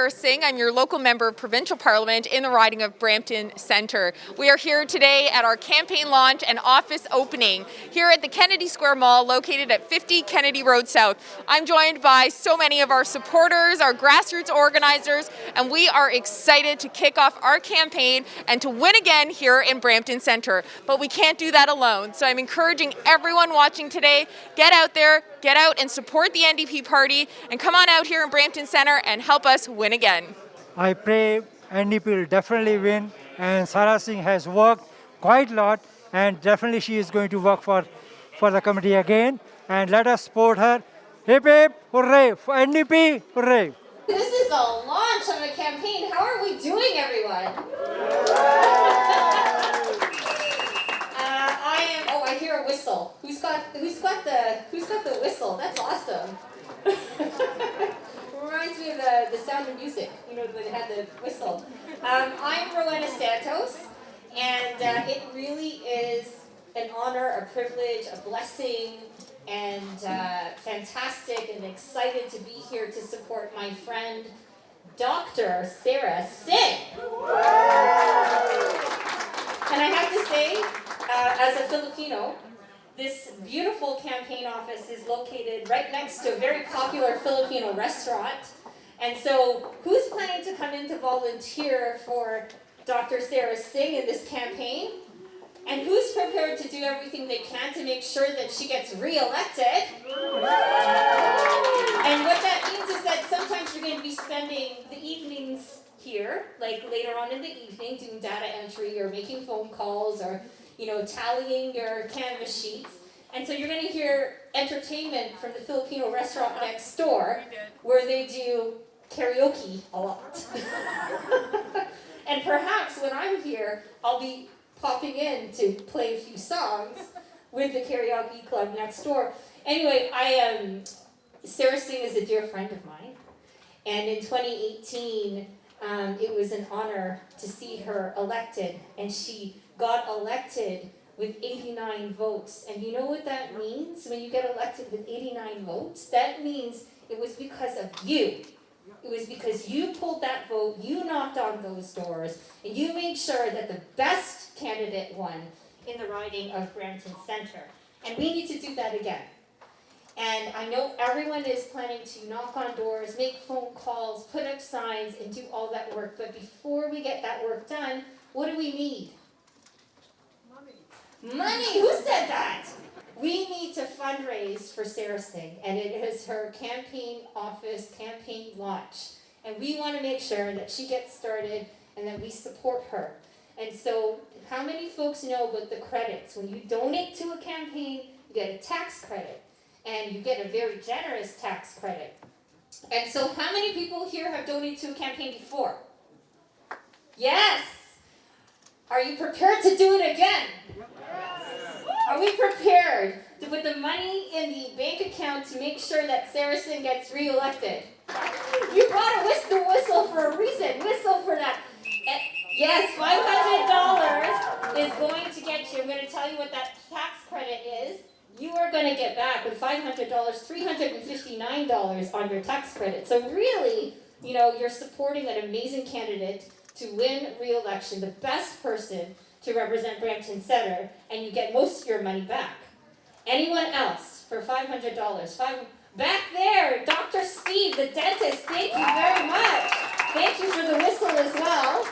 Sara Singh. I'm your local member of Provincial Parliament in the riding of Brampton Centre. We are here today at our campaign launch and office opening here at the Kennedy Square Mall located at 50 Kennedy Road South. I'm joined by so many of our supporters, our grassroots organizers, and we are excited to kick off our campaign and to win again here in Brampton Centre. But we can't do that alone, so I'm encouraging everyone watching today, get out there, get out and support the NDP party and come on out here in Brampton Centre and help us win again. I pray NDP will definitely win, and Sara Singh has worked quite a lot, and definitely she is going to work for the committee again, and let us support her. Hip hip, hooray, for NDP, hooray. This is a launch of a campaign. How are we doing, everyone? I hear a whistle. Who's got the whistle? That's awesome. Reminds me of the Sound of Music. You know, when they had the whistle. I'm Rowena Santos, and it really is an honor, a privilege, a blessing, and fantastic and excited to be here to support my friend, Dr. Sara Singh. And I have to say, as a Filipino, this beautiful campaign office is located right next to a very popular Filipino restaurant. And so, who's planning to come in to volunteer for Dr. Sara Singh in this campaign? And who's prepared to do everything they can to make sure that she gets re-elected? And what that means is that sometimes you're going to be spending the evenings here, like later on in the evening, doing data entry or making phone calls or, tallying your canvas sheets. And so you're going to hear entertainment from the Filipino restaurant next door, where they do karaoke a lot. And perhaps when I'm here, I'll be popping in to play a few songs with the karaoke club next door. Anyway, Sara Singh is a dear friend of mine, and in 2018, it was an honor to see her elected, and she got elected with 89 votes. And you know what that means when you get elected with 89 votes? That means it was because of you. It was because you pulled that vote, you knocked on those doors, and you made sure that the best candidate won in the riding of Brampton Centre. And we need to do that again. And I know everyone is planning to knock on doors, make phone calls, put up signs, and do all that work. But before we get that work done, what do we need? Money! Who said that? We need to fundraise for Sara Singh, and it is her campaign office, campaign launch. And we want to make sure that she gets started and that we support her. And so, how many folks know about the credits? When you donate to a campaign, you get a tax credit, and you get a very generous tax credit. And so, how many people here have donated to a campaign before? Yes! Are you prepared to do it again? Are we prepared to put the money in the bank account to make sure that Sara Singh gets re-elected? You brought a whistle for a reason. Whistle for that. Yes, $500 is going to get you. I'm going to tell you what that tax credit is. You are going to get back with $500, $359 on your tax credit. So really, you're supporting an amazing candidate to win re-election, the best person to represent Brampton Centre, and you get most of your money back. Anyone else for $500? Back there, Dr. Steve, the dentist, thank you very much. Thank you for the whistle as well.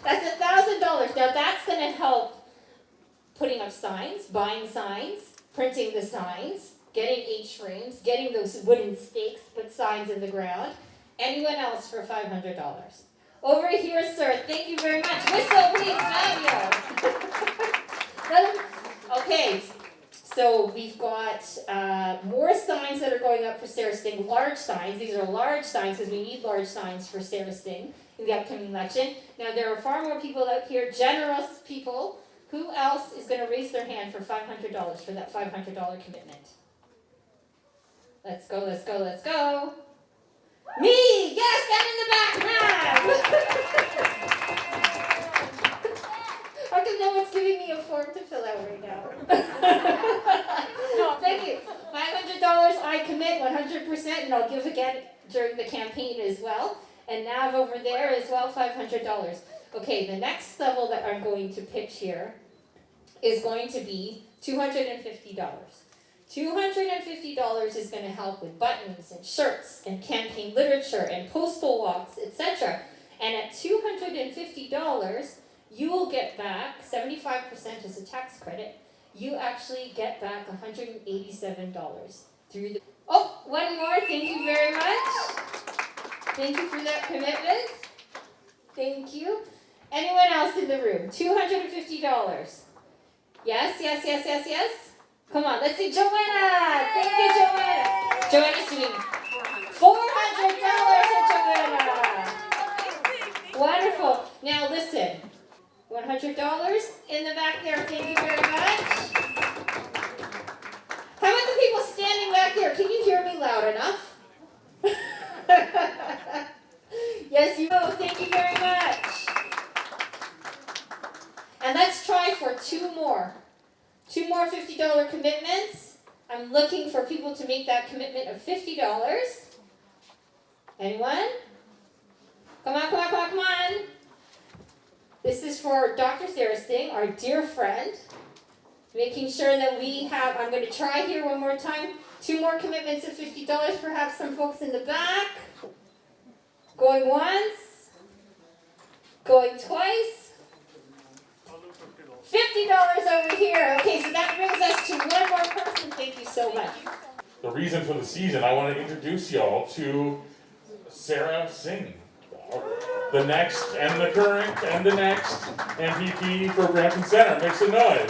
That's $1,000. Now that's going to help putting up signs, buying signs, printing the signs, getting H-frames, getting those wooden stakes, put signs in the ground. Anyone else for $500? Over here, sir. Thank you very much. Whistle, please, Fabio. Okay, so we've got more signs that are going up for Sara Singh, large signs. These are large signs because we need large signs for Sara Singh in the upcoming election. Now, there are far more people out here, generous people. Who else is going to raise their hand for $500 for that $500 commitment? Let's go, let's go, let's go. Me! Yes, stand in the back, man! How come no one's giving me a form to fill out right now? No, thank you. $500 I commit 100%, and I'll give again during the campaign And Nav over there as well, $500. Okay, the next level that I'm going to pitch here is going to be $250. $250 is going to help with buttons and shirts and campaign literature and postal walks, etc. And at $250, you will get back 75% as a tax credit. You actually get back $187 through the. Oh, one more. Thank you very much. Thank you for that commitment. Thank you. Anyone else in the room? $250. Yes, yes, yes, yes, yes. Come on, let's see Joanna. Thank you, Joanna. Joanna's doing $400 to Joanna. Wonderful. Now listen, $100 in the back there. Thank you very much. How about the people standing back there? Can you hear me loud enough? Yes, you will. Thank you very much. And let's try for two more. Two more $50 commitments. I'm looking for people to make that commitment of $50. Anyone? Come on, come on, come on, come on. This is for Dr. Sara Singh, our dear friend. Making sure that we have, I'm going to try here one more time. Two more commitments of $50, perhaps some folks in the back. Going once. Going twice. $50 over here. Okay, so that brings us to one more person. Thank you so much. The reason for the season, I want to introduce y'all to Sara Singh, the next and the current and the next MPP for Brampton Centre. Make some noise.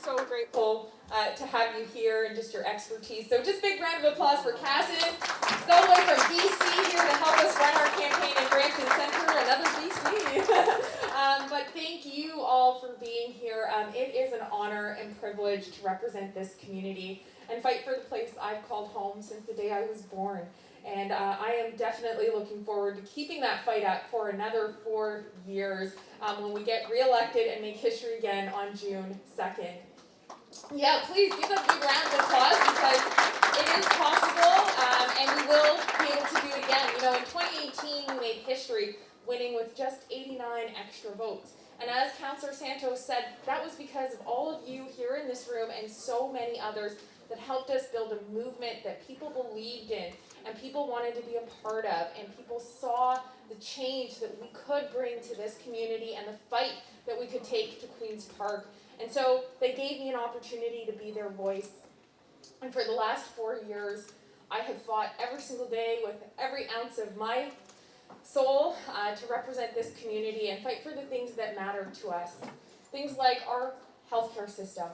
So grateful to have you here and just your expertise. So just big round of applause for Cassin. He's all the way from BC here to help us run our campaign in Brampton Centre, another BC. But thank you all for being here. It is an honor and privilege to represent this community and fight for the place I've called home since the day I was born. And I am definitely looking forward to keeping that fight up for another 4 years when we get reelected and make history again on June 2nd. Yeah, please give a big round of applause because it is possible and we will be able to do it again. You know, in 2018 we made history winning with just 89 extra votes. And as Councillor Santos said, that was because of all of you here in this room and so many others that helped us build a movement that people believed in and people wanted to be a part of, and people saw the change that we could bring to this community and the fight that we could take to Queen's Park. And so they gave me an opportunity to be their voice. And for the last 4 years, I have fought every single day with every ounce of my soul to represent this community and fight for the things that matter to us. Things like our healthcare system.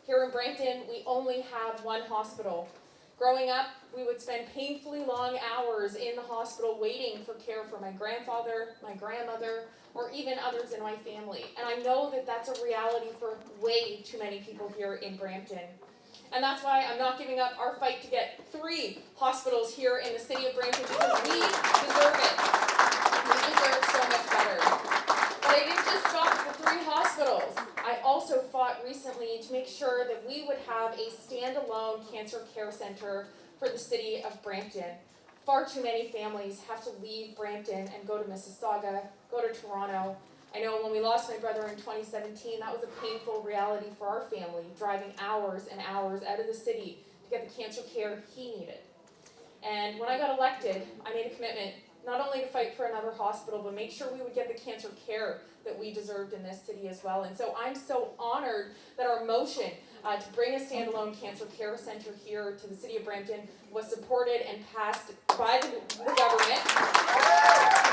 Here in Brampton, we only have one hospital. Growing up, we would spend painfully long hours in the hospital waiting for care for my grandfather, my grandmother, or even others in my family. And I know that that's a reality for way too many people here in Brampton. And that's why I'm not giving up our fight to get 3 hospitals here in the city of Brampton because we deserve it. We deserve so much better. But I didn't just stop at the 3 hospitals. I also fought recently to make sure that we would have a standalone cancer care center for the city of Brampton. Far too many families have to leave Brampton and go to Mississauga, go to Toronto. I know when we lost my brother in 2017, that was a painful reality for our family, driving hours and hours out of the city to get the cancer care he needed. And when I got elected, I made a commitment not only to fight for another hospital, but make sure we would get the cancer care that we deserved in this city as well. And so I'm so honored that our motion to bring a standalone cancer care center here to the city of Brampton was supported and passed by the government,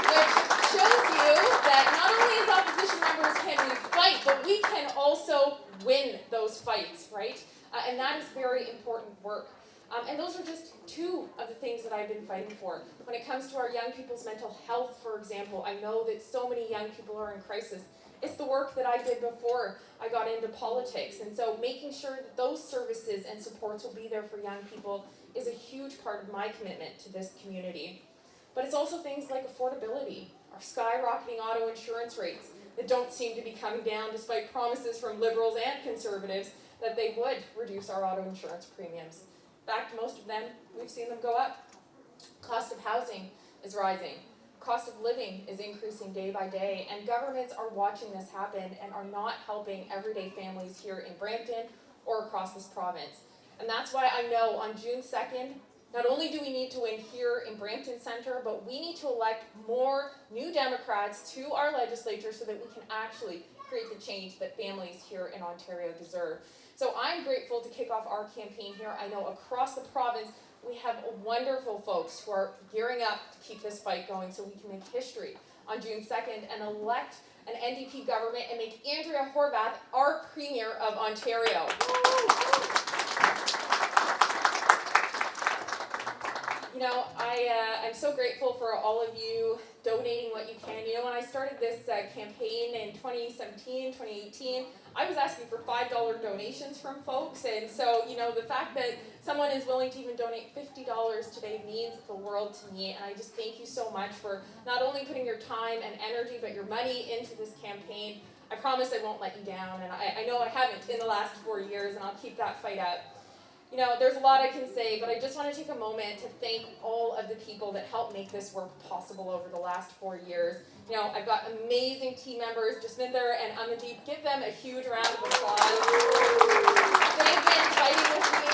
which shows you that not only as opposition members can we fight, but we can also win those fights, right? And that is very important work. And those are just 2 of the things that I've been fighting for. When it comes to our young people's mental health, for example, I know that so many young people are in crisis. It's the work that I did before I got into politics. And so making sure that those services and supports will be there for young people is a huge part of my commitment to this community. But it's also things like affordability, our skyrocketing auto insurance rates that don't seem to be coming down despite promises from Liberals and Conservatives that they would reduce our auto insurance premiums. In fact, most of them, we've seen them go up. Cost of housing is rising. Cost of living is increasing day by day, and governments are watching this happen and are not helping everyday families here in Brampton or across this province. And that's why I know on June 2nd, not only do we need to win here in Brampton Centre, but we need to elect more new Democrats to our legislature so that we can actually create the change that families here in Ontario deserve. So I'm grateful to kick off our campaign here. I know across the province we have wonderful folks who are gearing up to keep this fight going so we can make history on June 2nd and elect an NDP government and make Andrea Horwath our Premier of Ontario. You know, I'm so grateful for all of you donating what you can. You know, when I started this campaign in 2017, 2018, I was asking for $5 donations from folks. And so, you know, the fact that someone is willing to even donate $50 today means the world to me. And I just thank you so much for not only putting your time and energy, but your money into this campaign. I promise I won't let you down. And I know I haven't in the last 4 years, and I'll keep that fight up. You know, there's a lot I can say, but I just want to take a moment to thank all of the people that helped make this work possible over the last 4 years. You know, I've got amazing team members, Jasminder and Amandeep. Give them a huge round of applause. They've been fighting with me,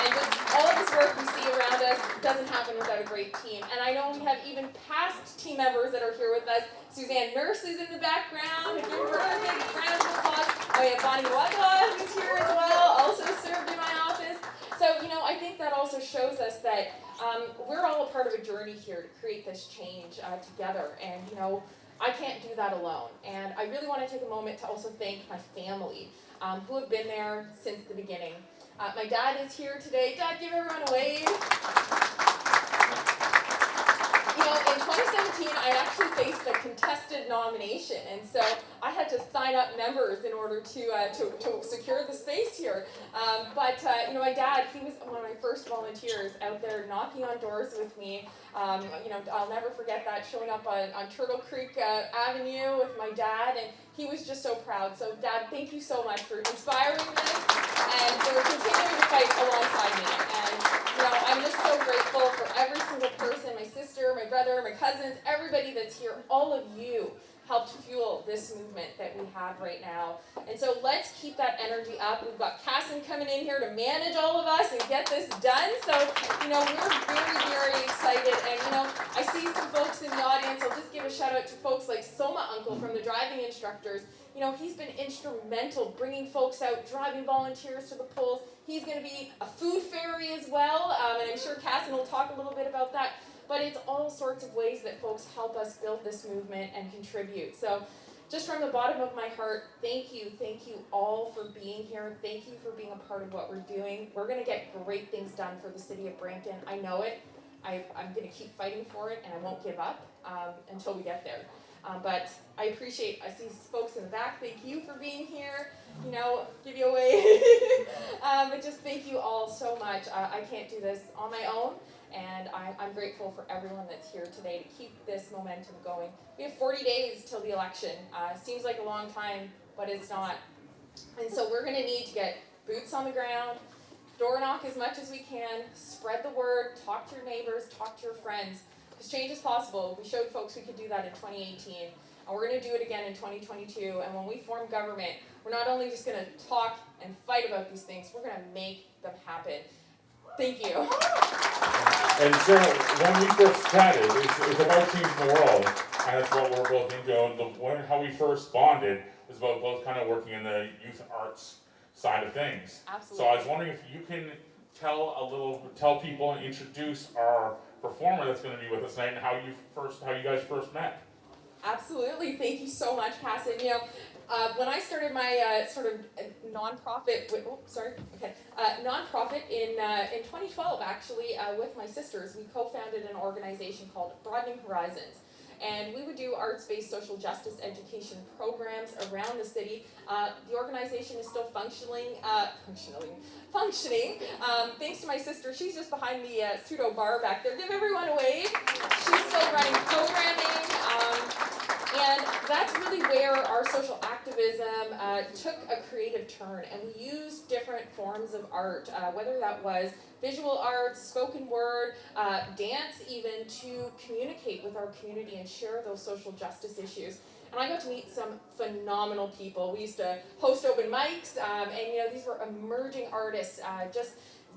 and just all of this work we see around us doesn't happen without a great team. And I know we have even past team members that are here with us. Suzanne Nurse is in the background. Give her a big round of applause. Oh, we have Bonnie Wadwa, who's here as well, also served in my office. So, you know, I think that also shows us that we're all a part of a journey here to create this change together. And, you know, I can't do that alone. And I really want to take a moment to also thank my family who have been there since the beginning. My dad is here today. Dad, give everyone a wave. You know, in 2017, I actually faced a contested nomination, and so I had to sign up members in order to secure the space here. But you know, my dad, he was one of my first volunteers out there knocking on doors with me. You know, I'll never forget that, showing up on Turtle Creek Avenue with my dad, and he was just so proud. So, Dad, thank you so much for inspiring this and for continuing to fight alongside me. And you know, I'm just so grateful for every single person, my sister, my brother, my cousins, everybody that's here. All of you helped fuel this movement that we have right now. And so let's keep that energy up. We've got Casson coming in here to manage all of us and get this done. So, you know, we're very, very excited. And, you know, I see some folks in the audience. I'll just give a shout out to folks like Soma Uncle from the driving instructors. You know, he's been instrumental bringing folks out, driving volunteers to the polls. He's going to be a food fairy as well, and I'm sure Casson will talk a little bit about that. But it's all sorts of ways that folks help us build this movement and contribute. So just from the bottom of my heart, thank you all for being here. Thank you for being a part of what we're doing. We're going to get great things done for the city of Brampton. I know it. I'm going to keep fighting for it, and I won't give up until we get there. But I see folks in the back, thank you for being here, you know, give you a wave. But just thank you all so much. I can't do this on my own, and I'm grateful for everyone that's here today to keep this momentum going. We have 40 days till the election. Seems like a long time, but it's not. And so we're going to need to get boots on the ground, door knock as much as we can, spread the word, talk to your neighbors, talk to your friends. Because change is possible. We showed folks we could do that in 2018, and we're going to do it again in 2022. And when we form government, we're not only just going to talk and fight about these things, we're going to make them happen. Thank you. And so, when we first chatted, it's about changing the world, and that's what we're both into. And how we first bonded was about both kind of working in the youth arts side of things. Absolutely. So I was wondering if you can tell people and introduce our performer that's going to be with us tonight and how you guys first met. Absolutely. Thank you so much, Casson. You know, when I started my sort of nonprofit, nonprofit in 2012, actually, with my sisters, we co-founded an organization called Broadening Horizons. And we would do arts-based social justice education programs around the city. The organization is still functioning. Thanks to my sister. She's just behind the pseudo bar back there. Give everyone a wave. She's still running programming. And that's really where our social activism took a creative turn, and we used different forms of art, whether that was visual arts, spoken word, dance even, to communicate with our community and share those social justice issues. And I got to meet some phenomenal people. We used to host open mics, and these were emerging artists, just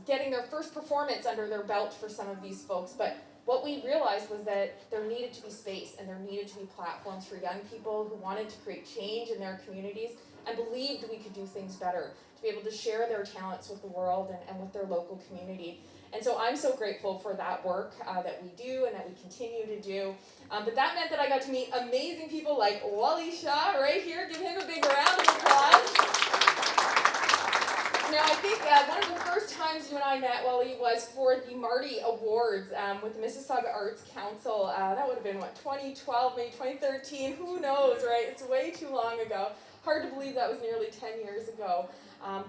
getting their first performance under their belt for some of these folks. But what we realized was that there needed to be space and there needed to be platforms for young people who wanted to create change in their communities and believed we could do things better, to be able to share their talents with the world and with their local community. And so I'm so grateful for that work that we do and that we continue to do. But that meant that I got to meet amazing people like Wally Shaw right here. Give him a big round of applause. Now, I think one of the first times you and I met, Wally, was for the Marty Awards with the Mississauga Arts Council. That would have been, 2012, maybe 2013, who knows, right? It's way too long ago. Hard to believe that was nearly 10 years ago.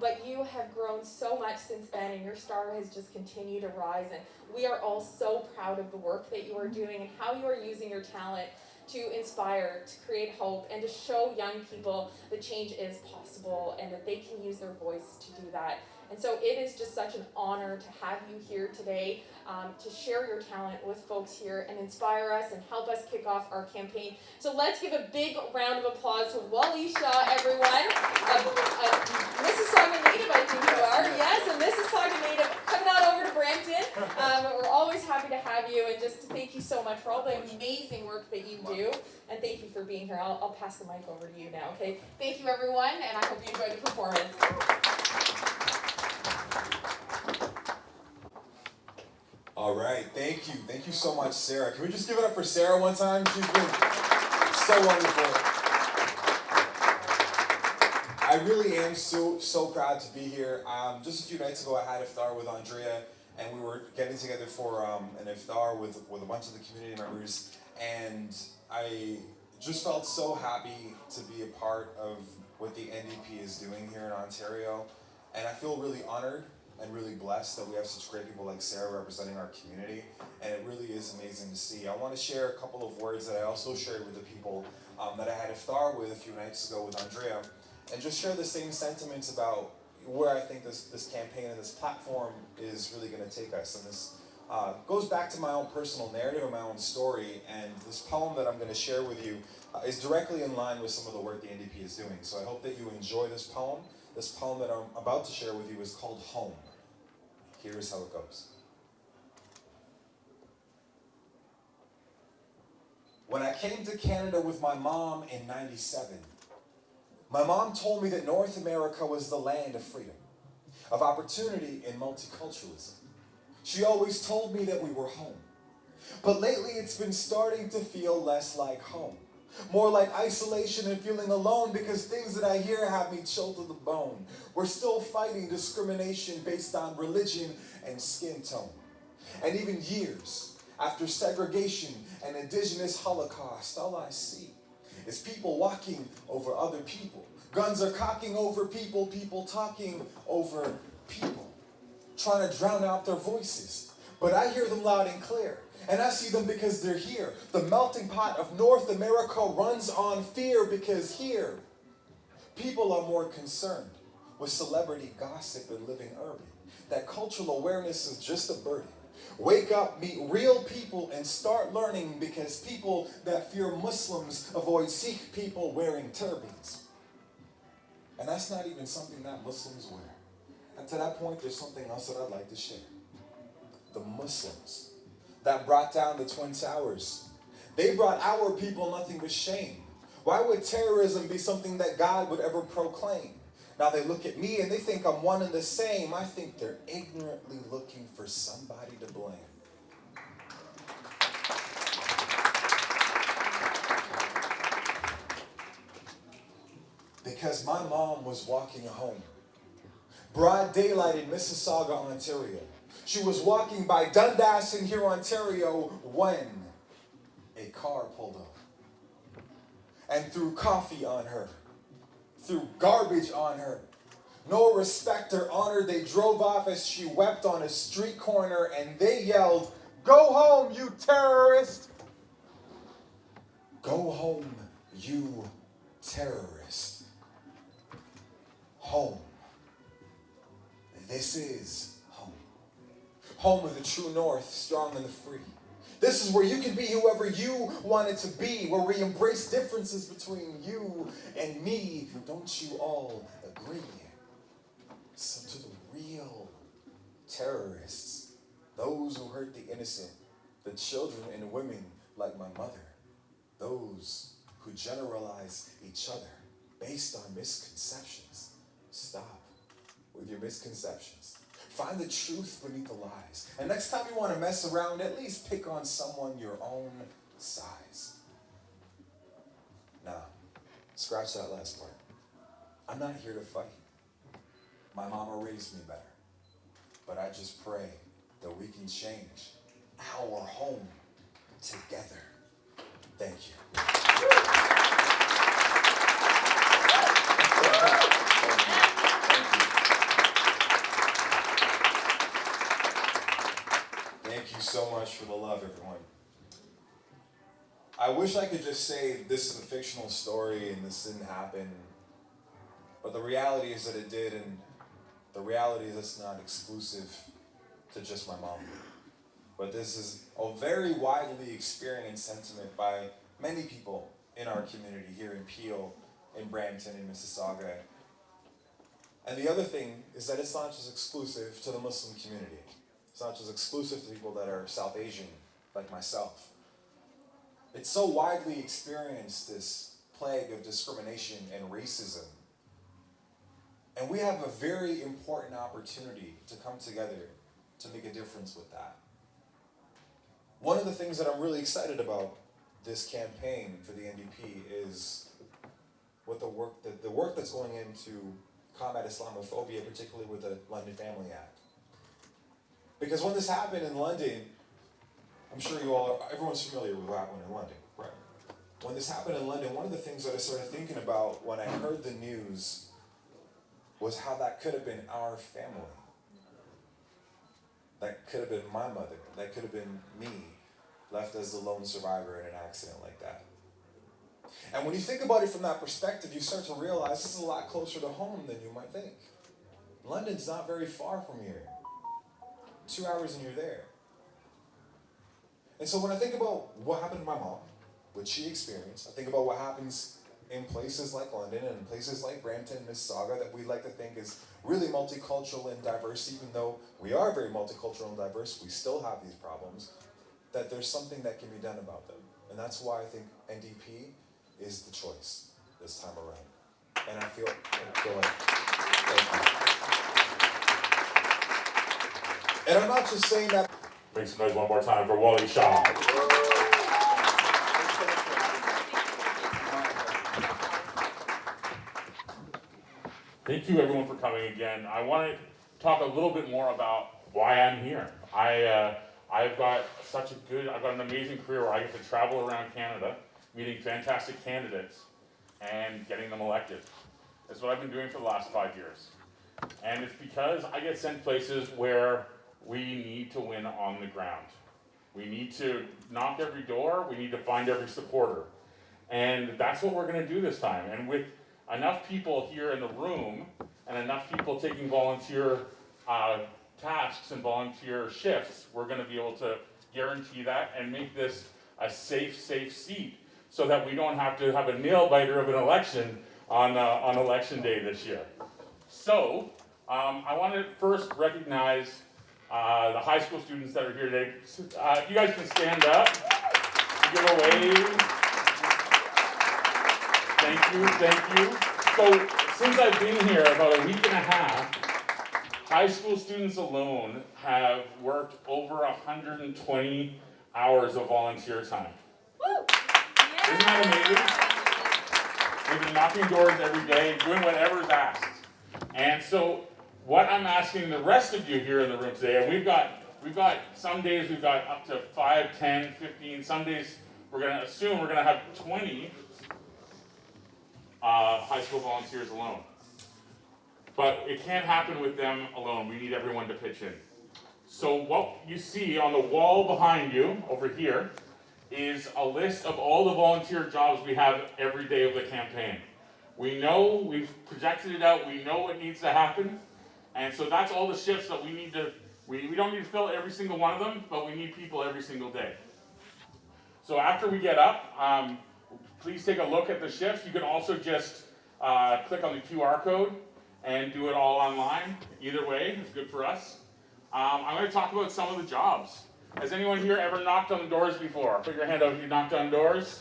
But you have grown so much since then, and your star has just continued to rise. And we are all so proud of the work that you are doing and how you are using your talent to inspire, to create hope, and to show young people that change is possible and that they can use their voice to do that. And so it is just such an honor to have you here today to share your talent with folks here and inspire us and help us kick off our campaign. So let's give a big round of applause to Wally Shaw, everyone. A Mississauga native, I think you are. Yes, a Mississauga native coming on over to Brampton. We're always happy to have you, and just to thank you so much for all the amazing work that you do. And thank you for being here. I'll pass the mic over to you now, okay? Thank you, everyone, and I hope you enjoyed the performance. All right, thank you. Thank you so much, Sarah. Can we just give it up for Sarah one time? She's been so wonderful. I really am so proud to be here. Just a few nights ago, I had iftar with Andrea, and we were getting together for an iftar with a bunch of the community members, and I just felt so happy to be a part of what the NDP is doing here in Ontario, and I feel really honored and really blessed that we have such great people like Sarah representing our community, and it really is amazing to see. I want to share a couple of words that I also shared with the people that I had iftar with a few nights ago with Andrea, and just share the same sentiments about where I think this campaign and this platform is really going to take us. And this goes back to my own personal narrative and my own story, and this poem that I'm going to share with you is directly in line with some of the work the NDP is doing. So I hope that you enjoy this poem. This poem that I'm about to share with you is called Home. Here's how it goes. When I came to Canada with my mom in '97, my mom told me that North America was the land of freedom, of opportunity and multiculturalism. She always told me that we were home. But lately it's been starting to feel less like home. More like isolation and feeling alone, because things that I hear have me chilled to the bone. We're still fighting discrimination based on religion and skin tone. And even years after segregation and indigenous Holocaust, all I see is people walking over other people. Guns are cocking over people, people talking over people, trying to drown out their voices. But I hear them loud and clear. And I see them because they're here. The melting pot of North America runs on fear, because here, people are more concerned with celebrity gossip and living urban. That cultural awareness is just a burden. Wake up, meet real people, and start learning, because people that fear Muslims avoid Sikh people wearing turbans. And that's not even something that Muslims wear. And to that point, there's something else that I'd like to share. The Muslims that brought down the Twin Towers, they brought our people nothing but shame. Why would terrorism be something that God would ever proclaim? Now they look at me and they think I'm one and the same. I think they're ignorantly looking for somebody to blame. Because my mom was walking home, broad daylight in Mississauga, Ontario. She was walking by Dundas in here, Ontario, when a car pulled up and threw coffee on her, threw garbage on her. No respect or honor. They drove off as she wept on a street corner, and they yelled, "Go home, you terrorist! Go home, You terrorist. Home. This is home. Home of the true north, strong and the free. This is where you can be whoever you wanted to be, where we embrace differences between you and me. Don't you all agree? So to the real terrorists, those who hurt the innocent, the children and women like my mother, those who generalize each other based on misconceptions, stop with your misconceptions. Find the truth beneath the lies. And next time you want to mess around, at least pick on someone your own size. Nah, scratch that last part. I'm not here to fight. My mama raised me better. But I just pray that we can change our home together. Thank you. Thank you so much for the love, everyone. I wish I could just say this is a fictional story and this didn't happen, but the reality is that it did, and the reality is it's not exclusive to just my mom. But this is a very widely experienced sentiment by many people in our community here in Peel, in Brampton, in Mississauga. And the other thing is that it's not just exclusive to the Muslim community. It's not just exclusive to people that are South Asian, like myself. It's so widely experienced, this plague of discrimination and racism. And we have a very important opportunity to come together to make a difference with that. One of the things that I'm really excited about this campaign for the NDP is what the work that's going into combat Islamophobia, particularly with the London Family Act. Because when this happened in London, I'm sure everyone's familiar with what happened in London, right? When this happened in London, one of the things that I started thinking about when I heard the news was how that could have been our family. That could have been my mother. That could have been me, left as the lone survivor in an accident like that. And when you think about it from that perspective, you start to realize this is a lot closer to home than you might think. London's not very far from here. 2 hours and you're there. And so when I think about what happened to my mom, what she experienced, I think about what happens in places like London and places like Brampton and Mississauga that we like to think is really multicultural and diverse. Even though we are very multicultural and diverse, we still have these problems, that there's something that can be done about them. And that's why I think NDP is the choice this time around. And I feel like, thank you. And I'm not just saying that. Make some noise one more time for Wally Shaw. Thank you everyone for coming again. I want to talk a little bit more about why I'm here. I've got an amazing career where I get to travel around Canada, meeting fantastic candidates and getting them elected. That's what I've been doing for the last 5 years. And it's because I get sent places where we need to win on the ground. We need to knock every door, we need to find every supporter. And that's what we're gonna do this time. And with enough people here in the room and enough people taking volunteer tasks and volunteer shifts, we're gonna be able to guarantee that and make this a safe seat so that we don't have to have a nail biter of an election on election day this year. So, I want to first recognize the high school students that are here today. You guys can stand up, give a wave. Thank you. So, since I've been here about a week and a half, high school students alone have worked over 120 hours of volunteer time. Woo! Isn't that amazing? They've been knocking doors every day, doing whatever's asked. And so, what I'm asking the rest of you here in the room today, and we've got some days we've got up to 5, 10, 15, some days we're going to assume we're going to have 20 high school volunteers alone. But it can't happen with them alone. We need everyone to pitch in. So what you see on the wall behind you over here is a list of all the volunteer jobs we have every day of the campaign. We know, we've projected it out, we know what needs to happen, and so that's all the shifts that we need to, we don't need to fill every single one of them, but we need people every single day. So after we get up, please take a look at the shifts. You can also just click on the QR code and do it all online. Either way, it's good for us. I'm going to talk about some of the jobs. Has anyone here ever knocked on doors before? Put your hand up if you knocked on doors.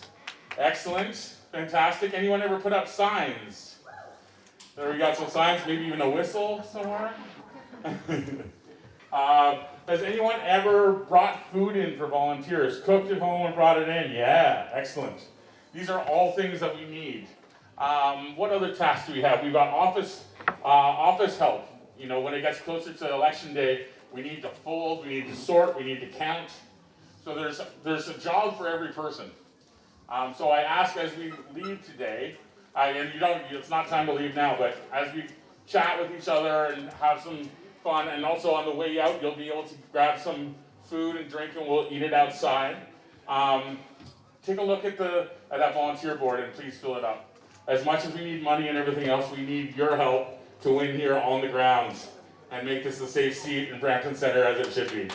Excellent. Fantastic. Anyone ever put up signs? There we got some signs, maybe even a whistle somewhere. Has anyone ever brought food in for volunteers? Cooked at home and brought it in? Yeah, excellent. These are all things that we need. What other tasks do we have? We've got office help. You know, when it gets closer to election day, we need to fold, we need to sort, we need to count. So there's a job for every person. So I ask as we leave today, and it's not time to leave now, but as we chat with each other and have some fun, and also on the way out, you'll be able to grab some food and drink, and we'll eat it outside. Take a look at that volunteer board and please fill it up. As much as we need money and everything else, we need your help to win here on the grounds and make this a safe seat in Brampton Centre as it should be.